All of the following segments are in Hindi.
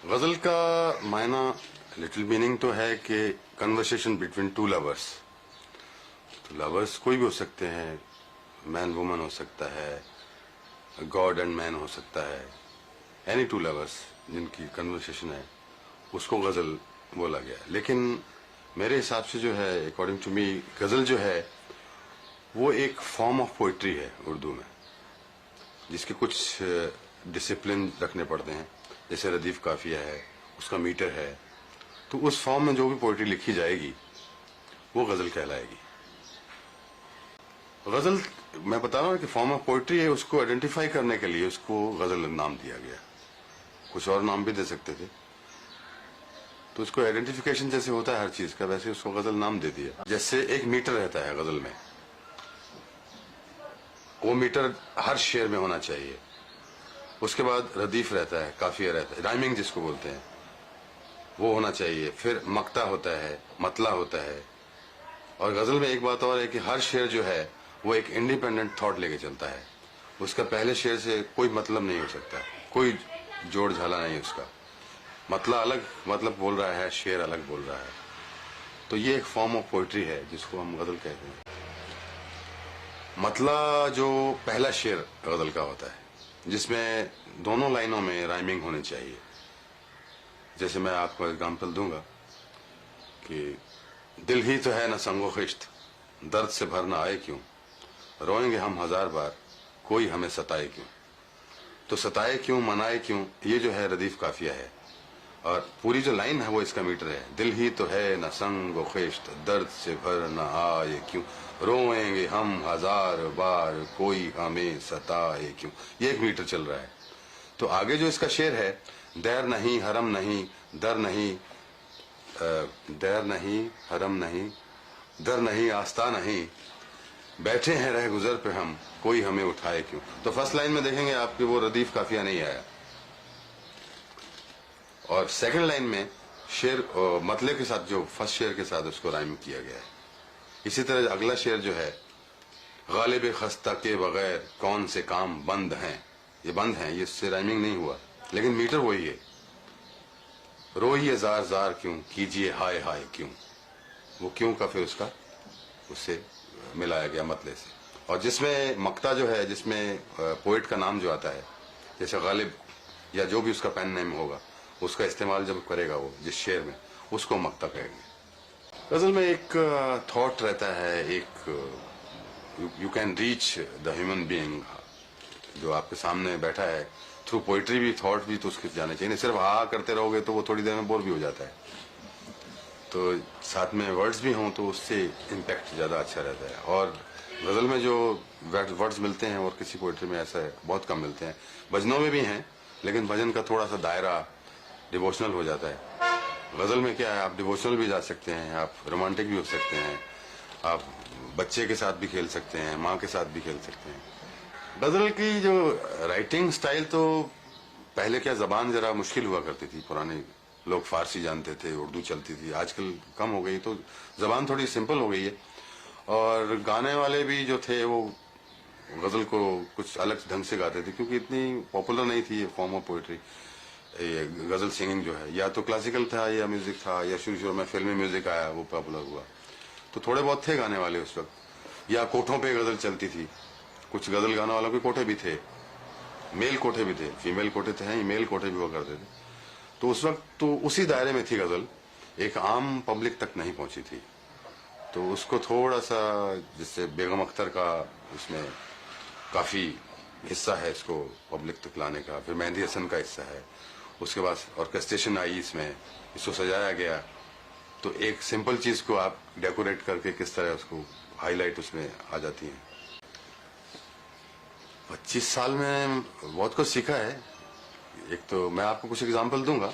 गजल का मायना लिटिल मीनिंग तो है कि कन्वर्सेशन बिटवीन टू लवर्स। तो लवर्स कोई भी हो सकते हैं, मैन वुमन हो सकता है, गॉड एंड मैन हो सकता है, एनी टू लवर्स जिनकी कन्वर्सेशन है उसको गजल बोला गया। लेकिन मेरे हिसाब से जो है, अकॉर्डिंग टू मी, गजल जो है वो एक फॉर्म ऑफ पोइट्री है उर्दू में, जिसके कुछ डिसिप्लिन रखने पड़ते हैं। जैसे रदीफ काफिया है, उसका मीटर है, तो उस फॉर्म में जो भी पोइट्री लिखी जाएगी वो गजल कहलाएगी। गजल, मैं बता रहा हूँ कि फॉर्म ऑफ पोइट्री है, उसको आइडेंटिफाई करने के लिए उसको गजल नाम दिया गया। कुछ और नाम भी दे सकते थे, तो उसको आइडेंटिफिकेशन जैसे होता है हर चीज का, वैसे उसको गजल नाम दे दिया। जैसे एक मीटर रहता है गजल में, वो मीटर हर शेर में होना चाहिए। उसके बाद रदीफ रहता है, काफिया रहता है, राइमिंग जिसको बोलते हैं, वो होना चाहिए। फिर मक्ता होता है, मतला होता है। और गजल में एक बात और है कि हर शेर जो है वो एक इंडिपेंडेंट थॉट लेके चलता है। उसका पहले शेर से कोई मतलब नहीं हो सकता, कोई जोड़ झाला नहीं उसका। मतला अलग मतलब बोल रहा है, शेर अलग बोल रहा है। तो ये एक फॉर्म ऑफ पोइट्री है जिसको हम गजल कहते हैं। मतला जो पहला शेर गजल का होता है, जिसमें दोनों लाइनों में राइमिंग होनी चाहिए। जैसे मैं आपको एग्जाम्पल दूंगा कि दिल ही तो है न संगो खिश्त, दर्द से भर न आए क्यों, रोएंगे हम हजार बार, कोई हमें सताए क्यों। तो सताए क्यों, मनाए क्यों, ये जो है रदीफ काफिया है। और पूरी जो लाइन है वो इसका मीटर है। दिल ही तो है न संगो खिश्त, दर्द से भर न आए क्यों, रोएंगे हम हजार बार, कोई हमें सताए क्यों। ये एक मीटर चल रहा है। तो आगे जो इसका शेर है, दैर नहीं हरम नहीं, दर नहीं, दैर नहीं हरम नहीं, दर नहीं आस्था नहीं, बैठे हैं रह गुजर पे हम, कोई हमें उठाए क्यों। तो फर्स्ट लाइन में देखेंगे आपके वो रदीफ काफिया नहीं आया। और सेकंड लाइन में शेर मतले के साथ, जो फर्स्ट शेर के साथ उसको राइम किया गया है। इसी तरह अगला शेर जो है, गालिब खस्ता के बगैर कौन से काम बंद हैं, ये बंद हैं, ये इससे राइमिंग नहीं हुआ, लेकिन मीटर वही है। रोइए जार जार क्यों, कीजिए हाय हाय क्यों, वो क्यों का फिर उसका उससे मिलाया गया मतले से। और जिसमें मक्ता जो है, जिसमें पोइट का नाम जो आता है, जैसे गालिब या जो भी उसका पेन नेम होगा, उसका इस्तेमाल जब करेगा वो जिस शेर में, उसको मक्ता कहेंगे। गजल में एक थॉट रहता है, एक you can reach the human being जो आपके सामने बैठा है। थ्रू पोइट्री भी थॉट भी तो उसके जाने चाहिए। सिर्फ हा करते रहोगे तो वो थोड़ी देर में बोर भी हो जाता है। तो साथ में वर्ड्स भी हों तो उससे इम्पैक्ट ज्यादा अच्छा रहता है। और गजल में जो वर्ड्स मिलते हैं और किसी पोइट्री में ऐसा है, बहुत कम मिलते हैं। भजनों में भी हैं, लेकिन भजन का थोड़ा सा दायरा डिवोशनल हो जाता है। गजल में क्या है, आप डिवोशनल भी जा सकते हैं, आप रोमांटिक भी हो सकते हैं, आप बच्चे के साथ भी खेल सकते हैं, माँ के साथ भी खेल सकते हैं। गजल की जो राइटिंग स्टाइल, तो पहले क्या जबान जरा मुश्किल हुआ करती थी। पुराने लोग फारसी जानते थे, उर्दू चलती थी, आजकल कम हो गई, तो जबान थोड़ी सिंपल हो गई है। और गाने वाले भी जो थे वो गजल को कुछ अलग ढंग से गाते थे, क्योंकि इतनी पॉपुलर नहीं थी ये फॉर्म ऑफ पोइट्री। ये गजल सिंगिंग जो है, या तो क्लासिकल था या म्यूजिक था, या शुरू शुरू में फिल्मी म्यूजिक आया, वो पॉपुलर हुआ। तो थोड़े बहुत थे गाने वाले उस वक्त। या कोठों पे गजल चलती थी, कुछ गजल गाने वालों के कोठे भी थे, मेल कोठे भी थे, फीमेल कोठे थे ही, मेल कोठे भी हुआ करते थे। तो उस वक्त तो उसी दायरे में थी गजल, एक आम पब्लिक तक नहीं पहुंची थी। तो उसको थोड़ा सा, जिससे बेगम अख्तर का उसमें काफी हिस्सा है इसको पब्लिक तक लाने का, फिर मेहंदी हसन का हिस्सा है, उसके बाद ऑर्केस्ट्रेशन आई, इसमें इसको सजाया गया। तो एक सिंपल चीज को आप डेकोरेट करके किस तरह उसको हाईलाइट उसमें आ जाती है। 25 साल में बहुत कुछ सीखा है। एक तो मैं आपको कुछ एग्जांपल दूंगा,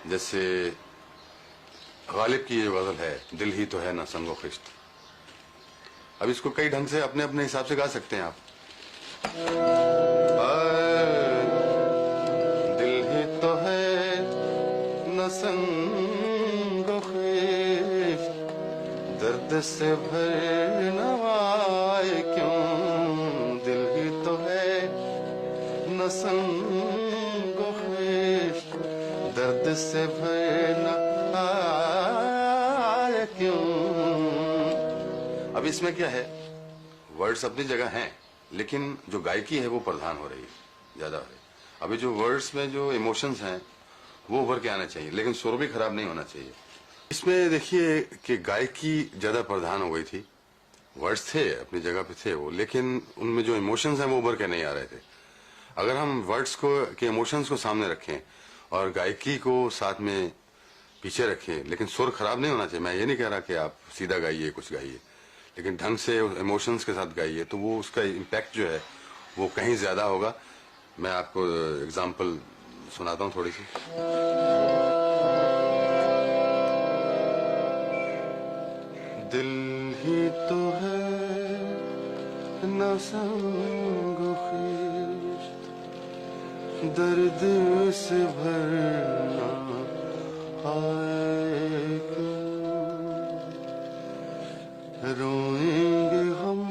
जैसे गालिब की ये गजल है, दिल ही तो है ना संगो खिश्त। अब इसको कई ढंग से अपने अपने हिसाब से गा सकते हैं आप। दिल ही तो है न संगो खिश्त, दर्द से भर नवाए क्यों, दिल ही तो है न संगो खिश्त, दर्द से भरना आए क्यों। अब इसमें क्या है, वर्ड्स अपनी जगह हैं, लेकिन जो गायकी है वो प्रधान हो रही है, ज्यादा हो रही है। अभी जो वर्ड्स में जो इमोशंस हैं वो उभर के आना चाहिए, लेकिन सुर भी खराब नहीं होना चाहिए। इसमें देखिए कि गायकी ज्यादा प्रधान हो गई थी, वर्ड्स थे अपनी जगह पे थे वो, लेकिन उनमें जो इमोशंस हैं वो उभर के नहीं आ रहे थे। अगर हम वर्ड्स को के इमोशंस को सामने रखें और गायकी को साथ में पीछे रखें, लेकिन सुर खराब नहीं होना चाहिए। मैं ये नहीं कह रहा कि आप सीधा गाइए, कुछ गाइए, लेकिन ढंग से इमोशंस के साथ गाइए, तो वो उसका इम्पैक्ट जो है वो कहीं ज्यादा होगा। मैं आपको एग्जांपल सुनाता हूँ थोड़ी सी। दिल ही तो है न संग ख्वाहिश, दर्द से भरना आए क्यों। रोएंगे हम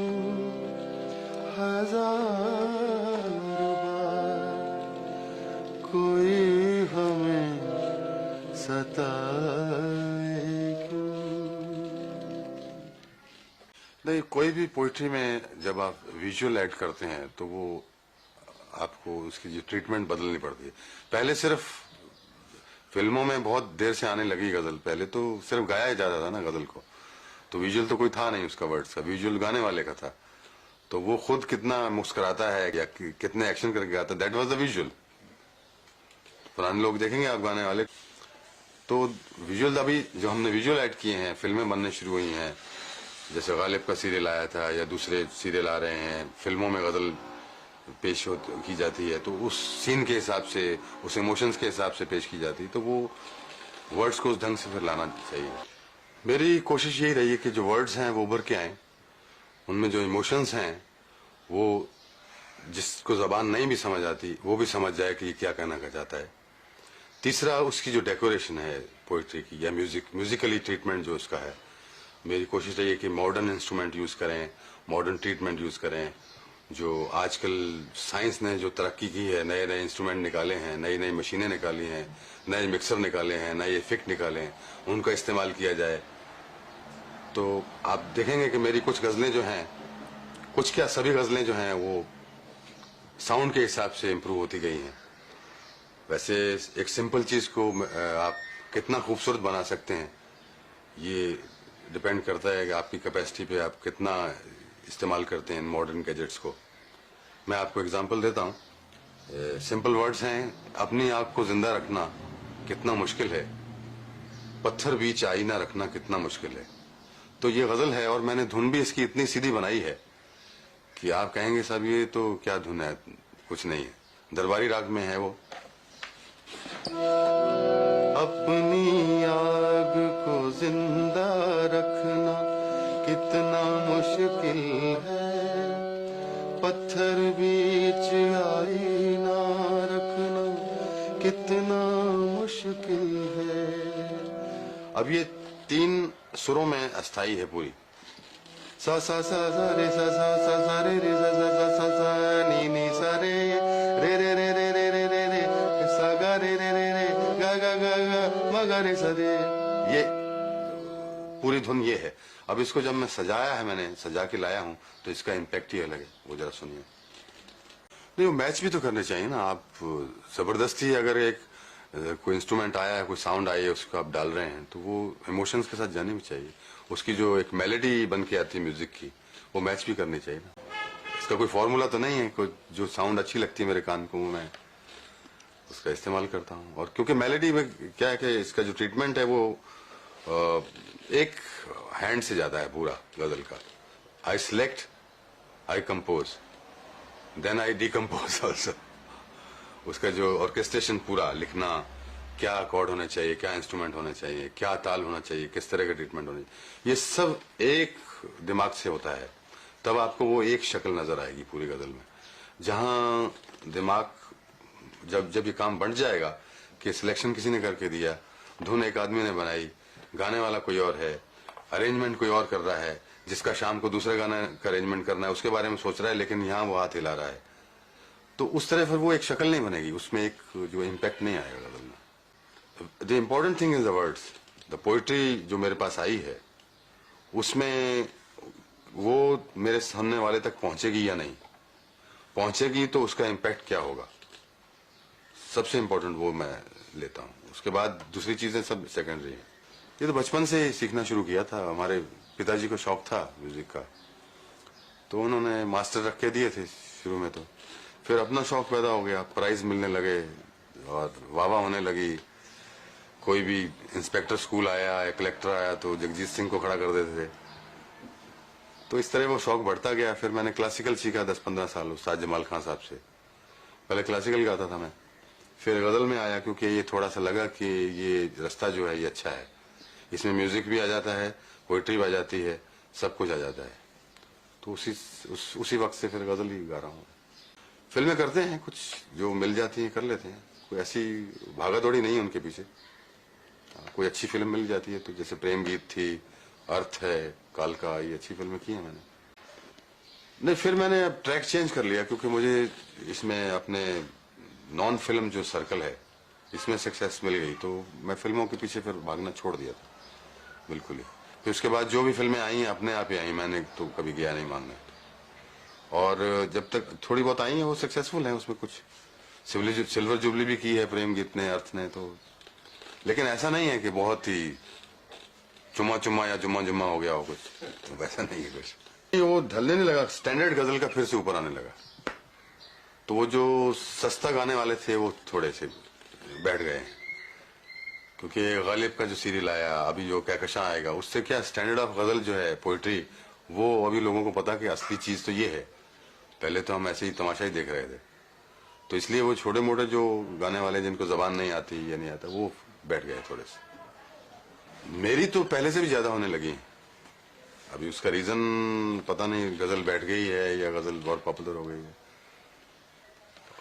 हजार बार, कोई हमें सताए क्यों। नहीं, कोई भी पोइट्री में जब आप विजुअल ऐड करते हैं तो वो आपको उसकी जो ट्रीटमेंट बदलनी पड़ती है। पहले सिर्फ फिल्मों में बहुत देर से आने लगी गजल, पहले तो सिर्फ गाया ही जाता था ना गजल को, तो विजुअल तो कोई था नहीं उसका, वर्ड्स का विजुअल गाने वाले का था। तो वो खुद कितना मुस्कुराता है या कितने एक्शन करके गाता, दैट वाज द विजुअल। पुराने लोग देखेंगे आप गाने वाले, तो विजुअल अभी जो हमने विजुअल ऐड किए हैं, फिल्में बनने शुरू हुई हैं, जैसे गालिब का सीरियल आया था या दूसरे सीरियल आ रहे हैं, फिल्मों में गजल पेश की जाती है, तो उस सीन के हिसाब से, उस इमोशंस के हिसाब से पेश की जाती है, तो वो वर्ड्स को उस ढंग से फिर लाना चाहिए। मेरी कोशिश यही रही है कि जो वर्ड्स हैं वो उभर के आए, उनमें जो इमोशंस हैं वो जिसको जबान नहीं भी समझ आती वो भी समझ जाए कि ये क्या कहना चाहता है। तीसरा, उसकी जो डेकोरेशन है पोइट्री की या म्यूजिकली ट्रीटमेंट जो उसका है, मेरी कोशिश रही है कि मॉडर्न इंस्ट्रूमेंट यूज करें, मॉडर्न ट्रीटमेंट यूज करें। जो आजकल साइंस ने जो तरक्की की है, नए नए इंस्ट्रूमेंट निकाले हैं, नई नई मशीनें निकाली हैं, नए मिक्सर निकाले हैं, नए इफेक्ट निकाले हैं, उनका इस्तेमाल किया जाए। तो आप देखेंगे कि मेरी कुछ गजलें जो हैं, कुछ क्या सभी गजलें जो हैं वो साउंड के हिसाब से इम्प्रूव होती गई हैं। वैसे एक सिंपल चीज को आप कितना खूबसूरत बना सकते हैं ये डिपेंड करता है कि आपकी कैपेसिटी पे आप कितना इस्तेमाल करते हैं मॉडर्न गैजेट्स को। मैं आपको एग्जांपल देता हूँ, सिंपल वर्ड्स हैं, अपनी आँख को जिंदा रखना कितना मुश्किल है, पत्थर बीच आईना रखना कितना मुश्किल है। तो ये गजल है और मैंने धुन भी इसकी इतनी सीधी बनाई है कि आप कहेंगे साहब ये तो क्या धुन है, कुछ नहीं है, दरबारी राग में है वो। अपनी आग को जिंदा रखना कितना मुश्किल है, पत्थर बीच आईना रखना कितना मुश्किल है। अब ये 3 सुरों में अस्थाई है पूरी, सा सा सा सा रे सा सा सा सा रे रे सा सा सा सा सा नी नी सा रे रे रे रे रे रे रे रे रे सा गा रे रे रे रे गा गा गा गा म गा रे सा रे। ये पूरी धुन ये है। अब इसको जब मैं सजाया है, मैंने सजा के लाया हूं, तो इसका इम्पैक्ट ही अलग है, वो जरा सुनिए। नहीं, वो मैच भी तो करने चाहिए ना। आप जबरदस्ती अगर एक कोई इंस्ट्रूमेंट आया है, कोई साउंड आई है, उसको आप डाल रहे हैं, तो वो इमोशंस के साथ जानी भी चाहिए। उसकी जो एक मेलोडी बन के आती है म्यूजिक की, वो मैच भी करनी चाहिए ना। इसका कोई फॉर्मूला तो नहीं है, कोई जो साउंड अच्छी लगती है मेरे कान को मैं उसका इस्तेमाल करता हूँ। और क्योंकि मेलोडी में क्या है कि इसका जो ट्रीटमेंट है वो एक हैंड से जाता है पूरा गजल का। I select, I compose, then I decompose also. उसका जो ऑर्केस्ट्रेशन पूरा लिखना, क्या अकॉर्ड होने चाहिए, क्या इंस्ट्रूमेंट होना चाहिए, क्या ताल होना चाहिए, किस तरह का ट्रीटमेंट होना चाहिए, ये सब एक दिमाग से होता है। तब आपको वो एक शक्ल नजर आएगी पूरी गजल में। जहां दिमाग जब ये काम बन जाएगा कि सिलेक्शन किसी ने करके दिया, धुन एक आदमी ने बनाई, गाने वाला कोई और है, अरेंजमेंट कोई और कर रहा है, जिसका शाम को दूसरे गाने का अरेंजमेंट करना है उसके बारे में सोच रहा है, लेकिन यहाँ वो हाथ हिला रहा है, तो उस तरह फिर वो एक शक्ल नहीं बनेगी, उसमें एक जो इम्पैक्ट नहीं आएगा गजल में। The important thing is the words. The poetry जो मेरे पास आई है उसमें वो मेरे सामने वाले तक पहुंचेगी या नहीं, पहुंचेगी तो उसका इम्पैक्ट क्या होगा, सबसे इम्पोर्टेंट वो मैं लेता हूँ। उसके बाद दूसरी चीजें सब सेकेंडरी हैं। ये तो बचपन से ही सीखना शुरू किया था। हमारे पिताजी को शौक था म्यूजिक का, तो उन्होंने मास्टर रख के दिए थे शुरू में। तो फिर अपना शौक पैदा हो गया, प्राइज मिलने लगे और वाह होने लगी। कोई भी इंस्पेक्टर स्कूल आया या कलेक्टर आया तो जगजीत सिंह को खड़ा कर देते थे। तो इस तरह वो शौक बढ़ता गया। फिर मैंने क्लासिकल सीखा 10-15 साल उस्ताद जमाल खान साहब से। पहले क्लासिकल गाता था मैं, फिर गजल में आया क्योंकि ये थोड़ा सा लगा कि ये रास्ता जो है ये अच्छा है, इसमें म्यूजिक भी आ जाता है, पोइट्री भी आ जाती है, सब कुछ आ जाता है। तो उसी वक्त से फिर गजल ही गा रहा हूँ। फिल्में करते हैं, कुछ जो मिल जाती हैं कर लेते हैं। कोई ऐसी भागा दौड़ी नहीं है उनके पीछे। कोई अच्छी फिल्म मिल जाती है तो, जैसे प्रेम गीत थी, अर्थ है, कालका, ये अच्छी फिल्में की हैं मैंने। नहीं, फिर मैंने अब ट्रैक चेंज कर लिया क्योंकि मुझे इसमें अपने नॉन फिल्म जो सर्कल है इसमें सक्सेस मिल गई, तो मैं फिल्मों के पीछे फिर भागना छोड़ दिया था बिल्कुल ही। फिर उसके बाद जो भी फिल्में आई हैं अपने आप ही आई, मैंने तो कभी गया नहीं मांगने। और जब तक थोड़ी बहुत आई हैं वो सक्सेसफुल हैं। उसमें कुछ सिल्वर जुबली भी की है प्रेम गीत ने, अर्थ ने। तो लेकिन ऐसा नहीं है कि बहुत ही चुमा चुमा या जुम्मा जुम्मा हो गया हो कुछ, तो वैसा नहीं है कुछ। वो ढलने नहीं लगा, स्टैंडर्ड गजल का फिर से ऊपर आने लगा। तो वो जो सस्ता गाने वाले थे वो थोड़े से बैठ गए, क्योंकि गालिब का जो सीरियल आया, अभी जो कहकशां आएगा, उससे क्या स्टैंडर्ड ऑफ गजल जो है पोइट्री, वो अभी लोगों को पता कि असली चीज तो ये है। पहले तो हम ऐसे ही तमाशा ही देख रहे थे। तो इसलिए वो छोटे मोटे जो गाने वाले जिनको जबान नहीं आती या नहीं आता, वो बैठ गए थोड़े से। मेरी तो पहले से भी ज्यादा होने लगी। अभी उसका रीजन पता नहीं, गजल बैठ गई है या गजल बहुत पॉपुलर हो गई है।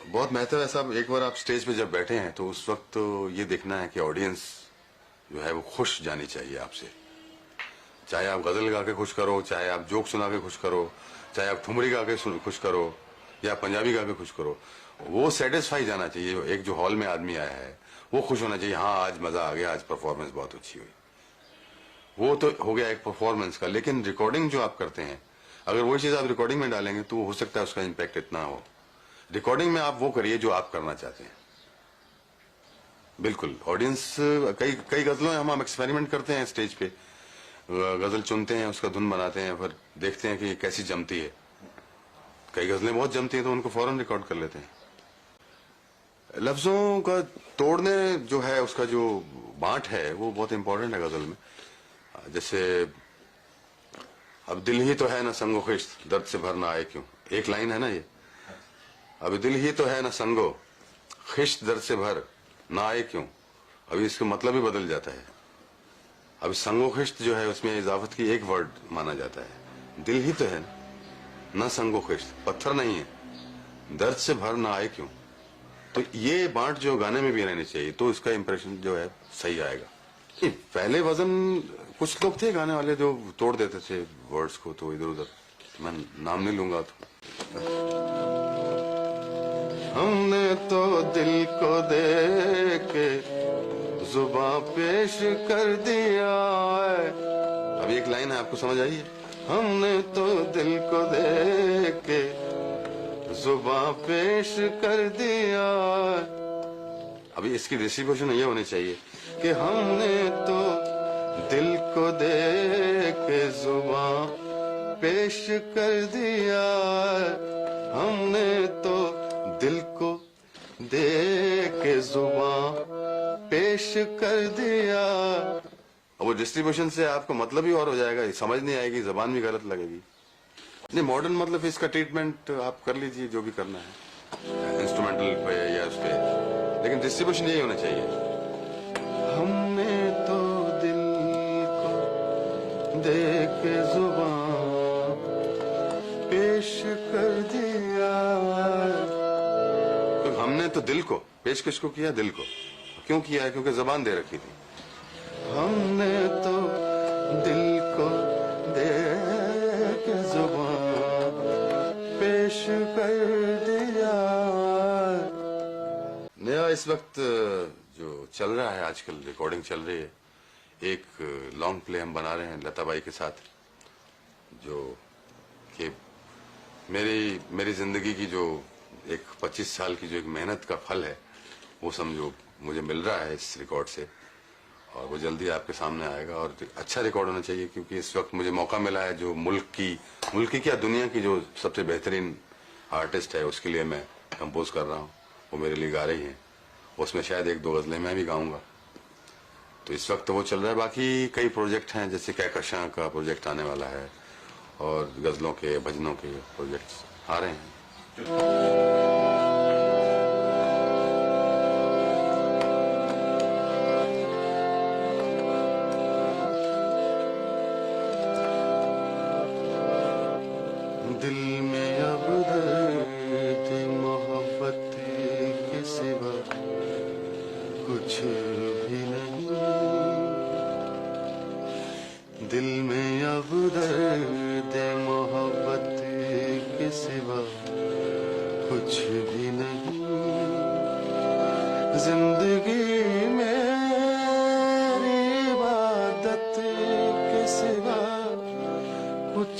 बहुत महत्व है साहब। एक बार आप स्टेज पे जब बैठे हैं तो उस वक्त तो ये देखना है कि ऑडियंस जो है वो खुश जानी चाहिए आपसे। चाहे आप गजल गा के खुश करो, चाहे आप जोक सुना के खुश करो, चाहे आप ठुमरी गा के खुश करो, या पंजाबी गा के खुश करो, वो सेटिस्फाई जाना चाहिए। एक जो हॉल में आदमी आया है वो खुश होना चाहिए, हाँ आज मजा आ गया, आज परफॉर्मेंस बहुत अच्छी हुई। वो तो हो गया एक परफॉर्मेंस का। लेकिन रिकॉर्डिंग जो आप करते हैं, अगर वही चीज आप रिकॉर्डिंग में डालेंगे तो हो सकता है उसका इम्पैक्ट इतना हो। रिकॉर्डिंग में आप वो करिए जो आप करना चाहते हैं। बिल्कुल ऑडियंस, कई गजलों में हम एक्सपेरिमेंट करते हैं स्टेज पे, गजल चुनते हैं, उसका धुन बनाते हैं, फिर देखते हैं कि ये कैसी जमती है। कई गजलें बहुत जमती हैं तो उनको फौरन रिकॉर्ड कर लेते हैं। लफ्जों का तोड़ने जो है, उसका जो बांट है वो बहुत इंपॉर्टेंट है गजल में। जैसे अब दिल ही तो है ना संगो खिश्त, दर्द से भर ना आए क्यों, एक लाइन है ना ये। अब दिल ही तो है ना संगो खिश्त, दर्द से भर ना आए क्यों, अभी इसका मतलब ही बदल जाता है। अब संगो खिश्त जो है उसमें इजाफत की एक वर्ड माना जाता है। दिल ही तो है ना संगो खिश्त, पत्थर नहीं है, दर्द से भर ना आए क्यों। तो ये बांट जो गाने में भी रहनी चाहिए, तो इसका इंप्रेशन जो है सही आएगा। पहले वजन कुछ लोग थे गाने वाले जो तोड़ देते थे वर्ड्स को, तो इधर उधर, मैं नाम नहीं लूंगा। तो हमने तो दिल को दे के जुबां पेश कर दिया है। अब एक लाइन है, आपको समझ आई है? हमने तो दिल को दे के जुबां पेश कर दिया। अभी इसकी डिस्ट्रीब्यूशन ये होनी चाहिए कि हमने तो दिल को दे के जुबां पेश कर दिया, हमने तो दिल को दे के जुबां पेश कर दिया। अब वो डिस्ट्रीब्यूशन से आपको मतलब ही और हो जाएगा, समझ नहीं आएगी, जबान भी गलत लगेगी। नहीं, मॉडर्न मतलब इसका ट्रीटमेंट आप कर लीजिए जो भी करना है, इंस्ट्रूमेंटल पे या उस पे, लेकिन डिस्ट्रीब्यूशन यही होना चाहिए। हमने तो दिल को दे के जुबां पेश कर दिया। तो हमने तो दिल को पेश किसको किया? दिल को। क्यों किया है? क्योंकि जबान दे रखी थी। हमने तो दिल को दे के जुबां पेश कर दिया। नया इस वक्त जो चल रहा है आजकल, रिकॉर्डिंग चल रही है, एक लॉन्ग प्ले हम बना रहे हैं लता बाई के साथ, जो कि मेरी मेरी जिंदगी की जो एक 25 साल की जो एक मेहनत का फल है, वो समझो मुझे मिल रहा है इस रिकॉर्ड से, और वो जल्दी आपके सामने आएगा। और अच्छा रिकॉर्ड होना चाहिए, क्योंकि इस वक्त मुझे मौका मिला है जो मुल्क की क्या दुनिया की जो सबसे बेहतरीन आर्टिस्ट है उसके लिए मैं कंपोज कर रहा हूँ। वो मेरे लिए गा रही हैं, उसमें शायद एक दो गजलें मैं भी गाऊंगा। तो इस वक्त तो वो चल रहा है। बाकी कई प्रोजेक्ट हैं, जैसे कहकशां का प्रोजेक्ट आने वाला है, और गजलों के भजनों के प्रोजेक्ट्स आ रहे हैं। दिल में अब दर्द मोहब्बत के सिवा कुछ भी नहीं, दिल में अब दर्द मोहब्बत के सिवा कुछ भी नहीं, जिंदगी में इबादत के सिवा कुछ